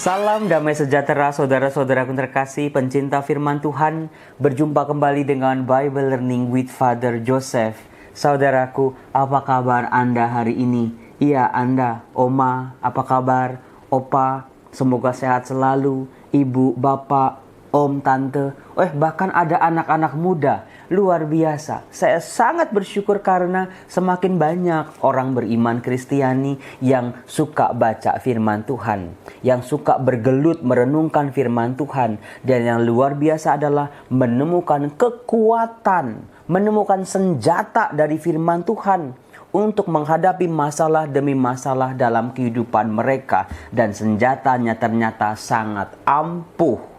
Salam damai sejahtera saudara-saudaraku terkasih pencinta firman Tuhan. Berjumpa kembali dengan Bible Learning with Father Joseph. Saudaraku, apa kabar Anda hari ini? Iya, Anda, Oma, apa kabar? Opa, semoga sehat selalu. Ibu, Bapak, Om, Tante, bahkan ada anak-anak muda. Luar biasa. Saya sangat bersyukur karena semakin banyak orang beriman Kristiani yang suka baca firman Tuhan, yang suka bergelut merenungkan firman Tuhan, dan yang luar biasa adalah menemukan kekuatan, menemukan senjata dari firman Tuhan untuk menghadapi masalah demi masalah dalam kehidupan mereka, dan senjatanya ternyata sangat ampuh.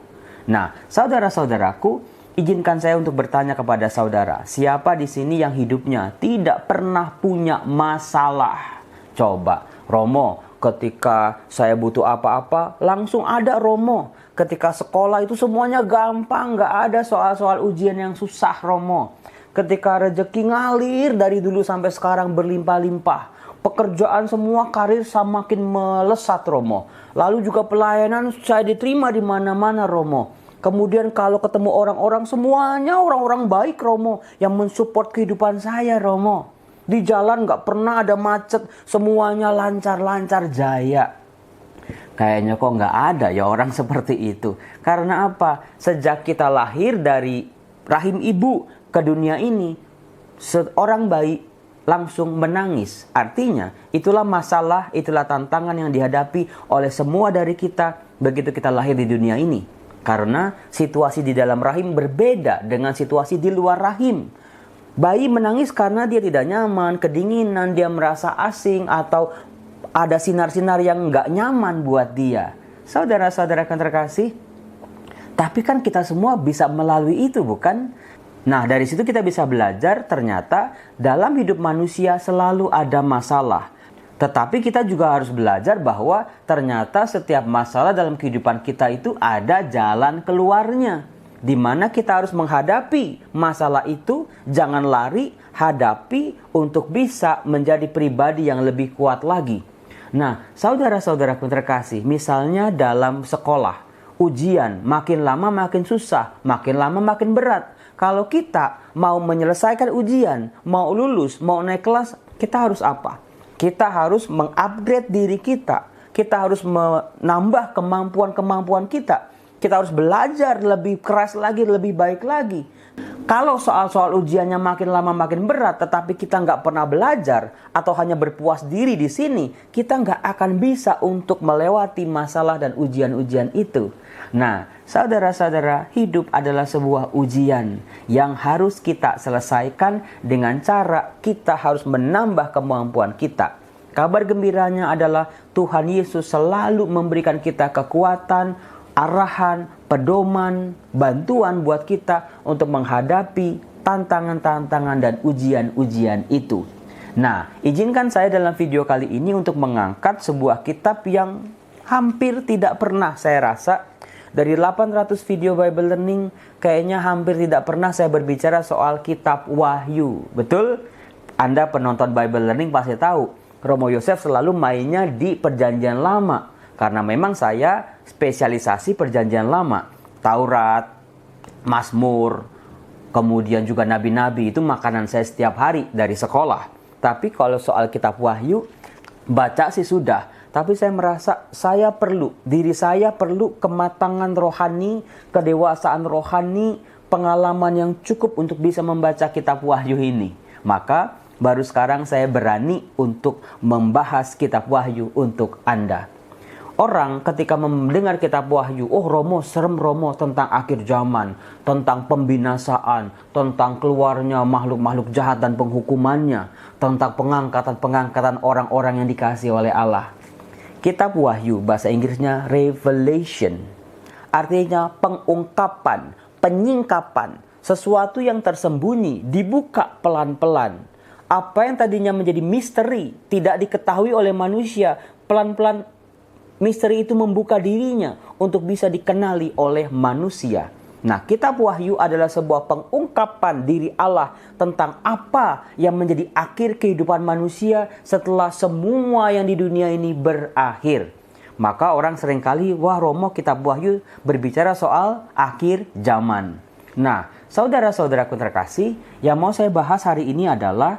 Nah, saudara-saudaraku, izinkan saya untuk bertanya kepada saudara, siapa di sini yang hidupnya tidak pernah punya masalah? Coba, Romo, ketika saya butuh apa-apa, langsung ada Romo. Ketika sekolah itu semuanya gampang, gak ada soal-soal ujian yang susah, Romo. Ketika rezeki ngalir dari dulu sampai sekarang berlimpah-limpah. Pekerjaan semua, karir semakin melesat, Romo. Lalu juga pelayanan saya diterima di mana-mana, Romo. Kemudian kalau ketemu orang-orang, semuanya orang-orang baik, Romo, yang mensupport kehidupan saya, Romo. Di jalan gak pernah ada macet, semuanya lancar-lancar jaya. Kayaknya kok gak ada ya orang seperti itu. Karena apa? Sejak kita lahir dari rahim ibu ke dunia ini, seorang bayi langsung menangis. Artinya itulah masalah, itulah tantangan yang dihadapi oleh semua dari kita begitu kita lahir di dunia ini. Karena situasi di dalam rahim berbeda dengan situasi di luar rahim. Bayi menangis karena dia tidak nyaman, kedinginan, dia merasa asing, atau ada sinar-sinar yang nggak nyaman buat dia. Saudara-saudara yang terkasih, tapi kan kita semua bisa melalui itu, bukan? Nah, dari situ kita bisa belajar ternyata dalam hidup manusia selalu ada masalah. Tetapi kita juga harus belajar bahwa ternyata setiap masalah dalam kehidupan kita itu ada jalan keluarnya. Di mana kita harus menghadapi masalah itu, jangan lari, hadapi untuk bisa menjadi pribadi yang lebih kuat lagi. Nah, saudara-saudaraku terkasih, misalnya dalam sekolah, ujian makin lama makin susah, makin lama makin berat. Kalau kita mau menyelesaikan ujian, mau lulus, mau naik kelas, kita harus apa? Kita harus mengupgrade diri kita. Kita harus menambah kemampuan-kemampuan kita. Kita harus belajar lebih keras lagi, lebih baik lagi. Kalau soal-soal ujiannya makin lama makin berat, tetapi kita nggak pernah belajar atau hanya berpuas diri di sini, kita nggak akan bisa untuk melewati masalah dan ujian-ujian itu. Nah, saudara-saudara, hidup adalah sebuah ujian yang harus kita selesaikan dengan cara kita harus menambah kemampuan kita. Kabar gembiranya adalah Tuhan Yesus selalu memberikan kita kekuatan, arahan, pedoman, bantuan buat kita untuk menghadapi tantangan-tantangan dan ujian-ujian itu. Nah, izinkan saya dalam video kali ini untuk mengangkat sebuah kitab yang hampir tidak pernah saya rasa. Dari 800 video Bible Learning, kayaknya hampir tidak pernah saya berbicara soal kitab Wahyu. Betul? Anda penonton Bible Learning pasti tahu, Romo Yosef selalu mainnya di Perjanjian Lama. Karena memang saya spesialisasi Perjanjian Lama. Taurat, Mazmur, kemudian juga nabi-nabi, itu makanan saya setiap hari dari sekolah. Tapi kalau soal kitab Wahyu, baca sih sudah. Tapi saya merasa diri saya perlu kematangan rohani, kedewasaan rohani, pengalaman yang cukup untuk bisa membaca kitab Wahyu ini. Maka baru sekarang saya berani untuk membahas kitab Wahyu untuk Anda. Orang ketika mendengar kitab Wahyu, Romo, serem Romo tentang akhir zaman, tentang pembinasaan, tentang keluarnya makhluk-makhluk jahat dan penghukumannya, tentang pengangkatan-pengangkatan orang-orang yang dikasihi oleh Allah. Kitab Wahyu, bahasa Inggrisnya Revelation, artinya pengungkapan, penyingkapan, sesuatu yang tersembunyi, dibuka pelan-pelan. Apa yang tadinya menjadi misteri, tidak diketahui oleh manusia, pelan-pelan misteri itu membuka dirinya untuk bisa dikenali oleh manusia. Nah, kitab Wahyu adalah sebuah pengungkapan diri Allah tentang apa yang menjadi akhir kehidupan manusia setelah semua yang di dunia ini berakhir. Maka orang seringkali, wah Romo kitab Wahyu berbicara soal akhir zaman. Nah, saudara-saudaraku terkasih, yang mau saya bahas hari ini adalah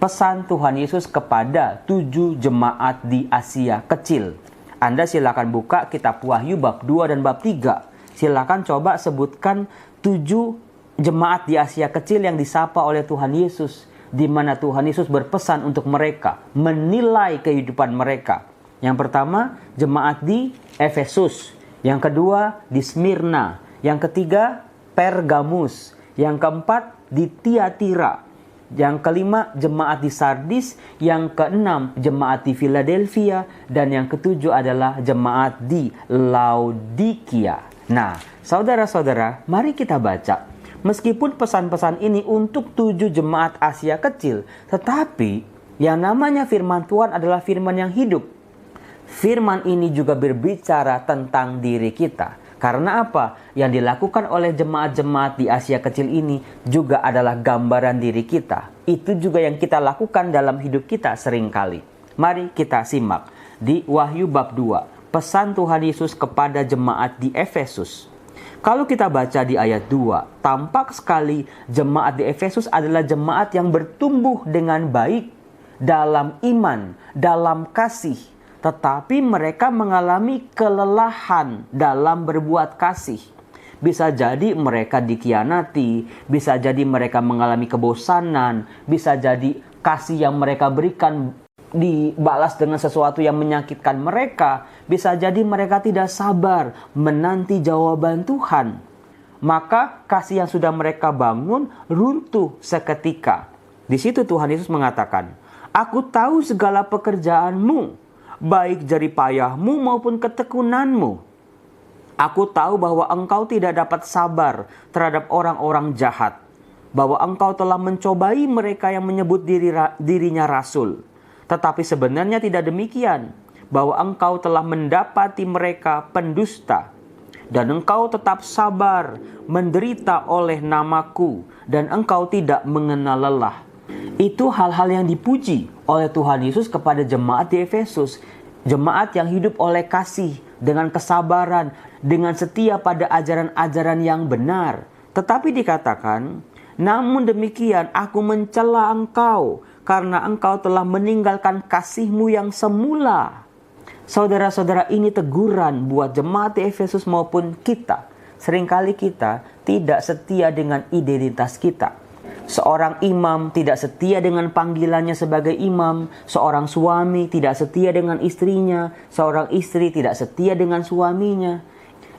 pesan Tuhan Yesus kepada 7 jemaat di Asia Kecil. Anda silakan buka kitab Wahyu bab 2 dan bab 3. Silakan coba sebutkan 7 jemaat di Asia Kecil yang disapa oleh Tuhan Yesus, di mana Tuhan Yesus berpesan untuk mereka, menilai kehidupan mereka. Yang pertama, jemaat di Efesus. Yang kedua, di Smyrna. Yang ketiga, Pergamus. Yang keempat, di Tiatira. Yang kelima, jemaat di Sardis. Yang keenam, jemaat di Philadelphia. Dan yang ketujuh adalah jemaat di Laodikia. Nah, saudara-saudara, mari kita baca. Meskipun pesan-pesan ini untuk 7 jemaat Asia Kecil, tetapi yang namanya firman Tuhan adalah firman yang hidup. Firman ini juga berbicara tentang diri kita. Karena apa? Yang dilakukan oleh jemaat-jemaat di Asia Kecil ini juga adalah gambaran diri kita. Itu juga yang kita lakukan dalam hidup kita seringkali. Mari kita simak di Wahyu bab 2. Pesan Tuhan Yesus kepada jemaat di Efesus. Kalau kita baca di ayat 2, tampak sekali jemaat di Efesus adalah jemaat yang bertumbuh dengan baik dalam iman, dalam kasih. Tetapi mereka mengalami kelelahan dalam berbuat kasih. Bisa jadi mereka dikhianati, bisa jadi mereka mengalami kebosanan, bisa jadi kasih yang mereka berikan dibalas dengan sesuatu yang menyakitkan mereka. Bisa jadi mereka tidak sabar menanti jawaban Tuhan. Maka kasih yang sudah mereka bangun runtuh seketika. Di situ Tuhan Yesus mengatakan, "Aku tahu segala pekerjaanmu, baik jerih payahmu maupun ketekunanmu. Aku tahu bahwa engkau tidak dapat sabar terhadap orang-orang jahat, bahwa engkau telah mencobai mereka yang menyebut dirinya rasul. Tetapi sebenarnya tidak demikian, bahwa engkau telah mendapati mereka pendusta, dan engkau tetap sabar menderita oleh namaku, dan engkau tidak mengenal lelah." Itu hal-hal yang dipuji oleh Tuhan Yesus kepada jemaat di Efesus. Jemaat yang hidup oleh kasih, dengan kesabaran, dengan setia pada ajaran-ajaran yang benar. Tetapi dikatakan, "Namun demikian aku mencela engkau, karena engkau telah meninggalkan kasihmu yang semula." Saudara-saudara, ini teguran buat jemaat di Efesus maupun kita. Seringkali kita tidak setia dengan identitas kita. Seorang imam tidak setia dengan panggilannya sebagai imam. Seorang suami tidak setia dengan istrinya. Seorang istri tidak setia dengan suaminya.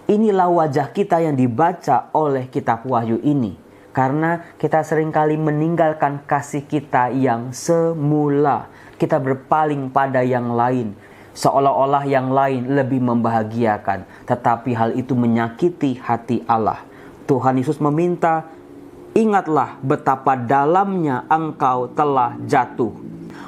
Inilah wajah kita yang dibaca oleh kitab Wahyu ini. Karena kita seringkali meninggalkan kasih kita yang semula. Kita berpaling pada yang lain. Seolah-olah yang lain lebih membahagiakan. Tetapi hal itu menyakiti hati Allah. Tuhan Yesus meminta, "Ingatlah betapa dalamnya engkau telah jatuh.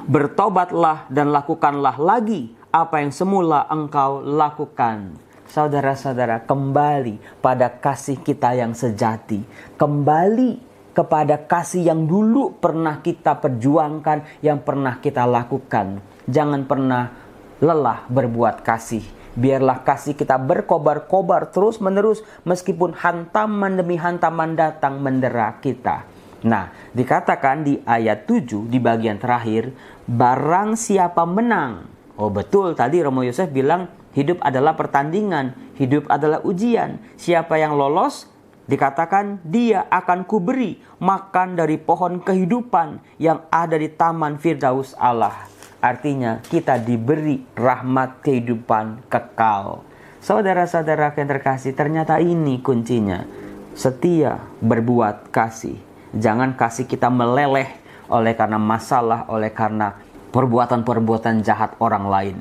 Bertobatlah dan lakukanlah lagi apa yang semula engkau lakukan." Saudara-saudara, kembali pada kasih kita yang sejati. Kembali kepada kasih yang dulu pernah kita perjuangkan, yang pernah kita lakukan. Jangan pernah lelah berbuat kasih. Biarlah kasih kita berkobar-kobar terus-menerus meskipun hantaman demi hantaman datang mendera kita. Nah, dikatakan di ayat 7 di bagian terakhir, barang siapa menang. Oh betul, tadi Romo Yosef bilang hidup adalah pertandingan, hidup adalah ujian. Siapa yang lolos, dikatakan dia akan kuberi makan dari pohon kehidupan yang ada di taman Firdaus Allah. Artinya kita diberi rahmat kehidupan kekal. Saudara-saudara yang terkasih, ternyata ini kuncinya. Setia berbuat kasih. Jangan kasih kita meleleh oleh karena masalah, oleh karena perbuatan-perbuatan jahat orang lain.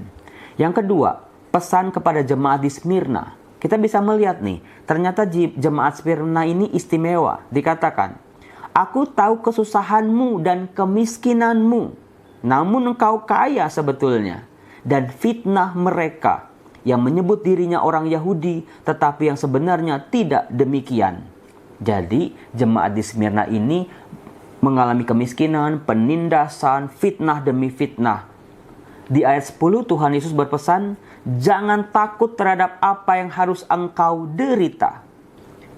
Yang kedua, pesan kepada jemaat di Smyrna. Kita bisa melihat nih, ternyata jemaat Smyrna ini istimewa. Dikatakan, "Aku tahu kesusahanmu dan kemiskinanmu, namun engkau kaya sebetulnya, dan fitnah mereka yang menyebut dirinya orang Yahudi, tetapi yang sebenarnya tidak demikian." Jadi jemaat di Smyrna ini mengalami kemiskinan, penindasan, fitnah demi fitnah. Di ayat 10 Tuhan Yesus berpesan, jangan takut terhadap apa yang harus engkau derita.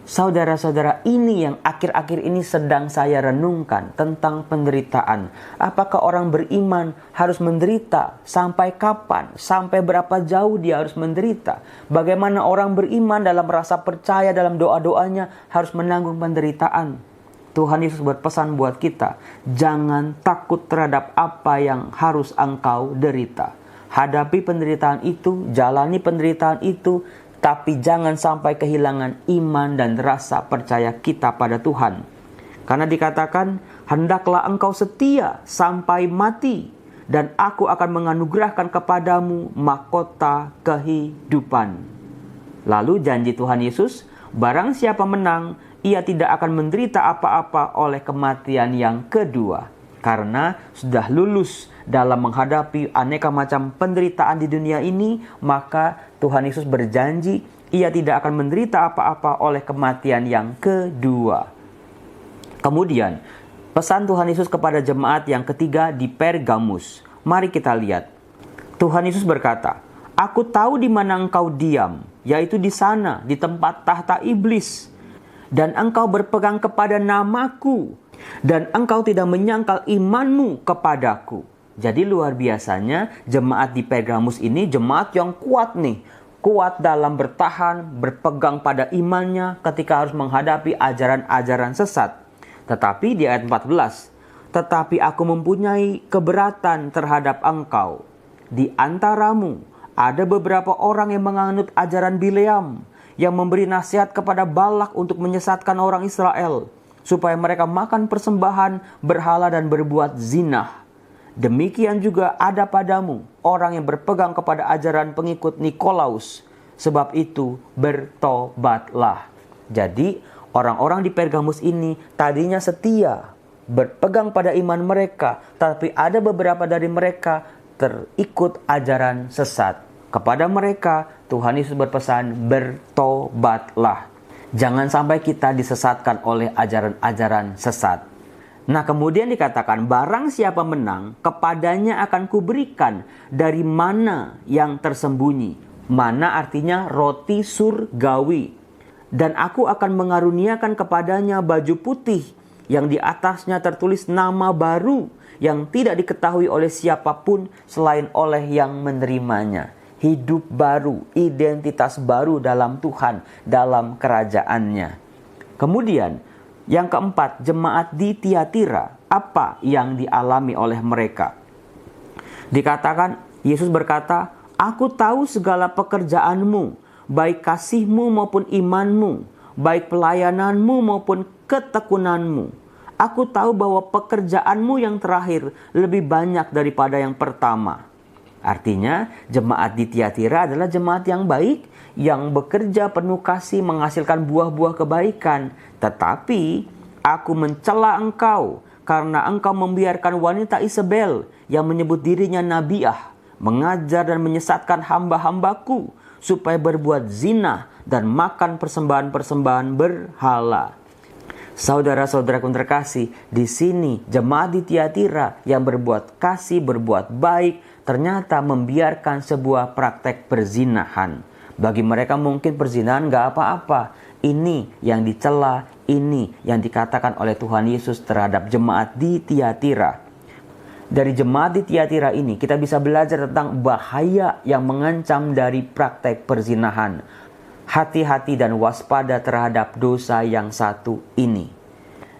Saudara-saudara, ini yang akhir-akhir ini sedang saya renungkan tentang penderitaan. Apakah orang beriman harus menderita? Sampai kapan? Sampai berapa jauh dia harus menderita? Bagaimana orang beriman dalam rasa percaya dalam doa-doanya harus menanggung penderitaan? Tuhan Yesus berpesan buat kita, jangan takut terhadap apa yang harus engkau derita. Hadapi penderitaan itu, jalani penderitaan itu, tapi jangan sampai kehilangan iman dan rasa percaya kita pada Tuhan. Karena dikatakan, hendaklah engkau setia sampai mati, dan aku akan menganugerahkan kepadamu mahkota kehidupan. Lalu janji Tuhan Yesus, barang siapa menang, ia tidak akan menderita apa-apa oleh kematian yang kedua. Karena sudah lulus dalam menghadapi aneka macam penderitaan di dunia ini, maka Tuhan Yesus berjanji ia tidak akan menderita apa-apa oleh kematian yang kedua. Kemudian, pesan Tuhan Yesus kepada jemaat yang ketiga di Pergamus. Mari kita lihat. Tuhan Yesus berkata, aku tahu di mana engkau diam, yaitu di sana, di tempat tahta iblis. Dan engkau berpegang kepada namaku, dan engkau tidak menyangkal imanmu kepadaku. Jadi luar biasanya jemaat di Pergamus ini jemaat yang kuat nih. Kuat dalam bertahan, berpegang pada imannya ketika harus menghadapi ajaran-ajaran sesat. Tetapi di ayat 14, tetapi aku mempunyai keberatan terhadap engkau. Di antaramu ada beberapa orang yang menganut ajaran Bileam, yang memberi nasihat kepada Balak untuk menyesatkan orang Israel, supaya mereka makan persembahan berhala dan berbuat zina. Demikian juga ada padamu orang yang berpegang kepada ajaran pengikut Nikolaus. Sebab itu bertobatlah. Jadi orang-orang di Pergamus ini tadinya setia, berpegang pada iman mereka, tapi ada beberapa dari mereka terikut ajaran sesat. Kepada mereka, Tuhan Yesus berpesan, bertobatlah. Jangan sampai kita disesatkan oleh ajaran-ajaran sesat. Nah, kemudian dikatakan, barang siapa menang, kepadanya akan kuberikan dari mana yang tersembunyi. Mana artinya roti surgawi. Dan aku akan mengaruniakan kepadanya baju putih, yang di atasnya tertulis nama baru, yang tidak diketahui oleh siapapun selain oleh yang menerimanya. Hidup baru, identitas baru dalam Tuhan, dalam kerajaannya. Kemudian, yang keempat, jemaat di Tiatira, apa yang dialami oleh mereka? Dikatakan, Yesus berkata, aku tahu segala pekerjaanmu, baik kasihmu maupun imanmu, baik pelayananmu maupun ketekunanmu. Aku tahu bahwa pekerjaanmu yang terakhir lebih banyak daripada yang pertama. Artinya, jemaat di Tiatira adalah jemaat yang baik, yang bekerja penuh kasih menghasilkan buah-buah kebaikan. Tetapi, aku mencela engkau, karena engkau membiarkan wanita Isabel, yang menyebut dirinya nabiah, mengajar dan menyesatkan hamba-hambaku, supaya berbuat zina dan makan persembahan-persembahan berhala. Saudara-saudaraku terkasih, di sini jemaat di Tiatira yang berbuat kasih, berbuat baik, ternyata membiarkan sebuah praktek perzinahan. Bagi mereka mungkin perzinahan gak apa-apa. Ini yang dicela, ini yang dikatakan oleh Tuhan Yesus terhadap jemaat di Tiatira. Dari jemaat di Tiatira ini kita bisa belajar tentang bahaya yang mengancam dari praktek perzinahan. Hati-hati dan waspada terhadap dosa yang satu ini.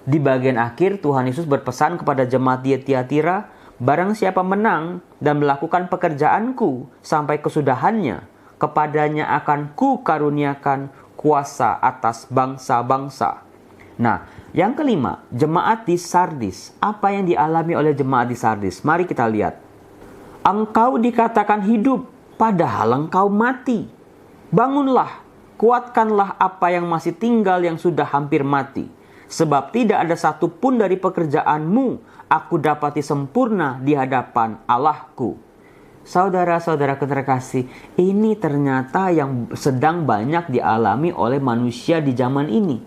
Di bagian akhir Tuhan Yesus berpesan kepada jemaat di Tiatira, barang siapa menang dan melakukan pekerjaanku sampai kesudahannya, kepadanya akan kukaruniakan kuasa atas bangsa-bangsa. Nah, yang kelima, jemaat di Sardis. Apa yang dialami oleh jemaat di Sardis? Mari kita lihat. Engkau dikatakan hidup, padahal engkau mati. Bangunlah, kuatkanlah apa yang masih tinggal yang sudah hampir mati. Sebab tidak ada satupun dari pekerjaanmu aku dapati sempurna di hadapan Allahku. Saudara-saudara terkasih, ini ternyata yang sedang banyak dialami oleh manusia di zaman ini.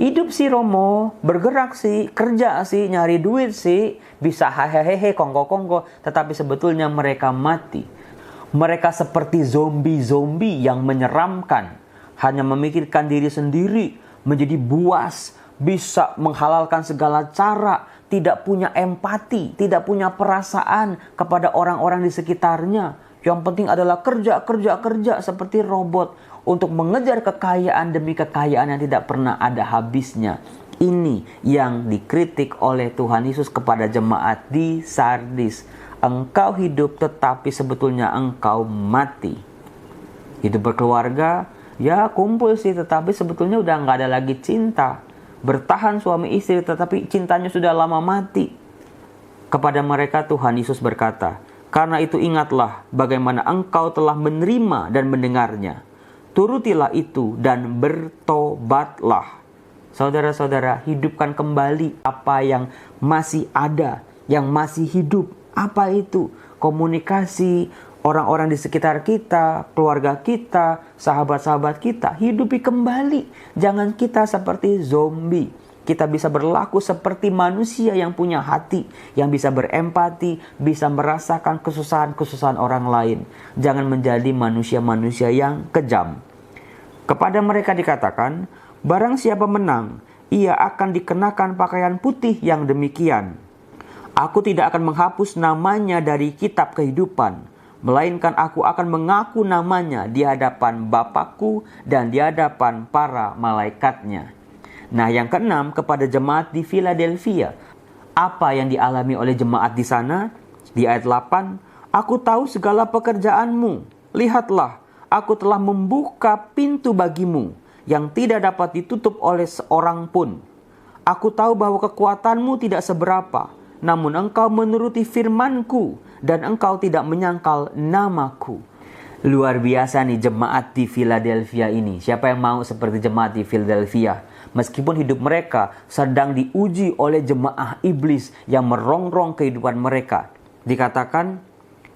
Hidup sih Romo, bergerak sih, kerja sih, nyari duit sih, bisa hehehe kongko-kongko, tetapi sebetulnya mereka mati. Mereka seperti zombie-zombie yang menyeramkan, hanya memikirkan diri sendiri, menjadi buas, bisa menghalalkan segala cara, tidak punya empati, tidak punya perasaan kepada orang-orang di sekitarnya. Yang penting adalah kerja seperti robot untuk mengejar kekayaan demi kekayaan yang tidak pernah ada habisnya. Ini yang dikritik oleh Tuhan Yesus kepada jemaat di Sardis. Engkau hidup tetapi sebetulnya engkau mati. Hidup berkeluarga, ya kumpul sih tetapi sebetulnya udah nggak ada lagi cinta. Bertahan suami istri tetapi cintanya sudah lama mati. Kepada mereka Tuhan Yesus berkata, karena itu ingatlah bagaimana engkau telah menerima dan mendengarnya. Turutilah itu dan bertobatlah. Saudara-saudara, hidupkan kembali apa yang masih ada, yang masih hidup. Apa itu? Komunikasi orang-orang di sekitar kita, keluarga kita, sahabat-sahabat kita. Hidupi kembali. Jangan kita seperti zombie. Kita bisa berlaku seperti manusia yang punya hati, yang bisa berempati, bisa merasakan kesusahan-kesusahan orang lain. Jangan menjadi manusia-manusia yang kejam. Kepada mereka dikatakan, barang siapa menang, ia akan dikenakan pakaian putih yang demikian. Aku tidak akan menghapus namanya dari kitab kehidupan, melainkan aku akan mengaku namanya di hadapan Bapakku dan di hadapan para malaikatnya. Nah, yang keenam, kepada jemaat di Philadelphia. Apa yang dialami oleh jemaat di sana? Di ayat 8, aku tahu segala pekerjaanmu. Lihatlah, aku telah membuka pintu bagimu yang tidak dapat ditutup oleh seorang pun. Aku tahu bahwa kekuatanmu tidak seberapa, namun engkau menuruti firmanku dan engkau tidak menyangkal namaku. Luar biasa nih jemaat di Philadelphia ini. Siapa yang mau seperti jemaat di Philadelphia? Meskipun hidup mereka sedang diuji oleh jemaah iblis yang merongrong kehidupan mereka. Dikatakan,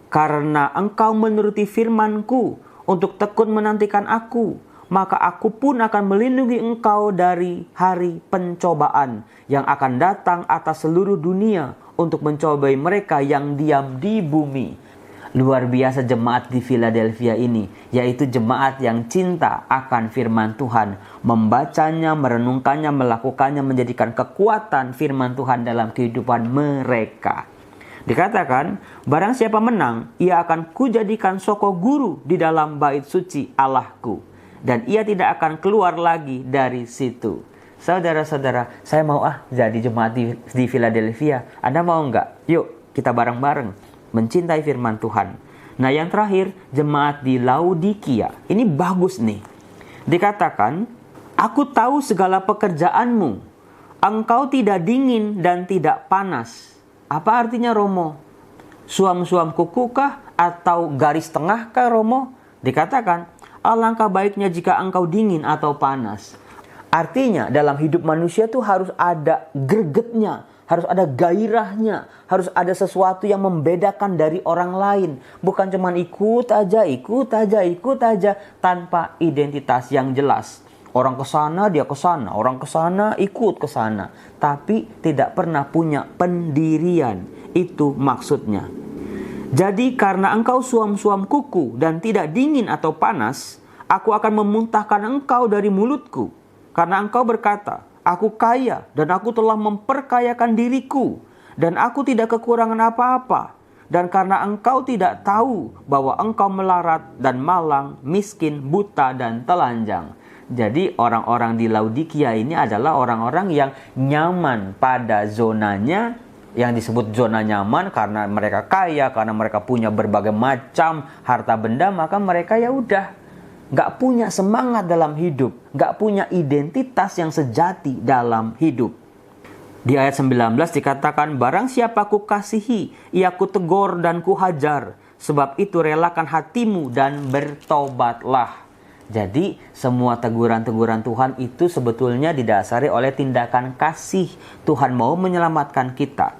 karena engkau menuruti firmanku untuk tekun menantikan aku, maka aku pun akan melindungi engkau dari hari pencobaan yang akan datang atas seluruh dunia untuk mencobai mereka yang diam di bumi. Luar biasa jemaat di Philadelphia ini, yaitu jemaat yang cinta akan firman Tuhan, membacanya, merenungkannya, melakukannya, menjadikan kekuatan firman Tuhan dalam kehidupan mereka. Dikatakan, barang siapa menang, ia akan kujadikan soko guru di dalam bait suci Allahku, dan ia tidak akan keluar lagi dari situ. Saudara-saudara, saya mau jadi jemaat di Philadelphia. Anda mau nggak? Yuk, kita bareng-bareng mencintai firman Tuhan. Nah, yang terakhir, jemaat di Laodikia. Ini bagus nih. Dikatakan, aku tahu segala pekerjaanmu. Engkau tidak dingin dan tidak panas. Apa artinya, Romo? Suam-suam kuku kah? Atau garis tengah kah, Romo? Dikatakan, alangkah baiknya jika engkau dingin atau panas. Artinya, dalam hidup manusia tuh harus ada gregetnya, harus ada gairahnya, harus ada sesuatu yang membedakan dari orang lain. Bukan cuma ikut aja tanpa identitas yang jelas. Orang kesana dia kesana, orang kesana ikut kesana, tapi tidak pernah punya pendirian. Itu maksudnya. Jadi karena engkau suam-suam kuku dan tidak dingin atau panas, aku akan memuntahkan engkau dari mulutku. Karena engkau berkata, aku kaya dan aku telah memperkayakan diriku dan aku tidak kekurangan apa-apa. Dan karena engkau tidak tahu bahwa engkau melarat dan malang, miskin, buta dan telanjang. Jadi orang-orang di Laodikia ini adalah orang-orang yang nyaman pada zonanya, yang disebut zona nyaman karena mereka kaya, karena mereka punya berbagai macam harta benda, maka mereka ya udah gak punya semangat dalam hidup, gak punya identitas yang sejati dalam hidup. Di ayat 19 dikatakan, barang siapa ku kasihi, ia ku tegur dan ku hajar, sebab itu relakan hatimu dan bertobatlah. Jadi semua teguran-teguran Tuhan itu sebetulnya didasari oleh tindakan kasih. Tuhan mau menyelamatkan kita.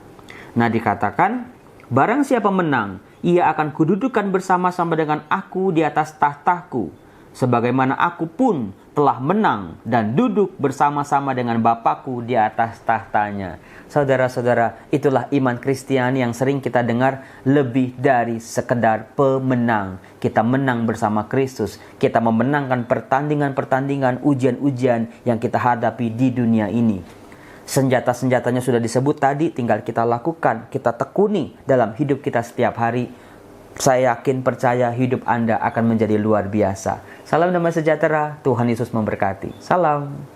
Nah, dikatakan, barang siapa menang, ia akan kududukan bersama-sama dengan aku di atas tahtaku, sebagaimana aku pun telah menang dan duduk bersama-sama dengan Bapakku di atas tahtanya. Saudara-saudara, itulah iman Kristiani yang sering kita dengar lebih dari sekedar pemenang. Kita menang bersama Kristus. Kita memenangkan pertandingan-pertandingan, ujian-ujian yang kita hadapi di dunia ini. Senjata-senjatanya sudah disebut tadi, tinggal kita lakukan, kita tekuni dalam hidup kita setiap hari. Saya yakin, percaya hidup Anda akan menjadi luar biasa. Salam damai sejahtera, Tuhan Yesus memberkati. Salam.